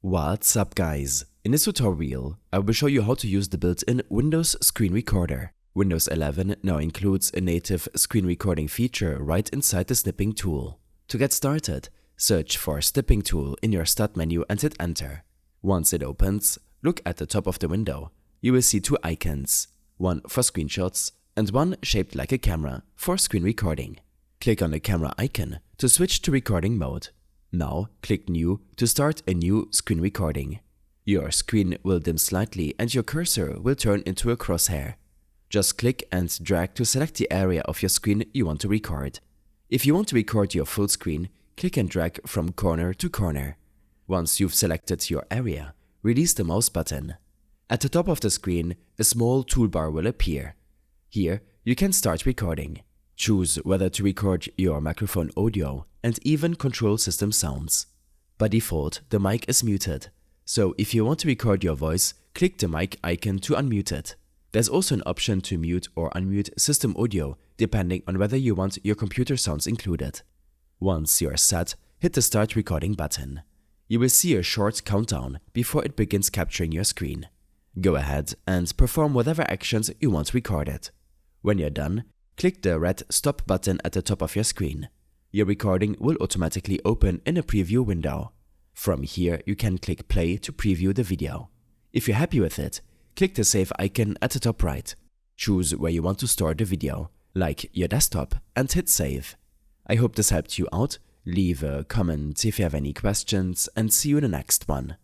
What's up guys? In this tutorial, I will show you how to use the built-in Windows screen recorder. Windows 11 now includes a native screen recording feature right inside the snipping tool. To get started, search for snipping tool in your start menu and hit enter. Once it opens, look at the top of the window. You will see two icons, one for screenshots and one shaped like a camera for screen recording. Click on the camera icon to switch to recording mode. Now click New to start a new screen recording. Your screen will dim slightly and your cursor will turn into a crosshair. Just click and drag to select the area of your screen you want to record. If you want to record your full screen, click and drag from corner to corner. Once you've selected your area, release the mouse button. At the top of the screen, a small toolbar will appear. Here, you can start recording. Choose whether to record your microphone audio and even control system sounds. By default, the mic is muted, so if you want to record your voice, click the mic icon to unmute it. There's also an option to mute or unmute system audio depending on whether you want your computer sounds included. Once you're set, hit the start recording button. You will see a short countdown before it begins capturing your screen. Go ahead and perform whatever actions you want recorded. When you're done, click the red stop button at the top of your screen. Your recording will automatically open in a preview window. From here, you can click play to preview the video. If you're happy with it, click the save icon at the top right. Choose where you want to store the video, like your desktop, and hit save. I hope this helped you out. Leave a comment if you have any questions and see you in the next one.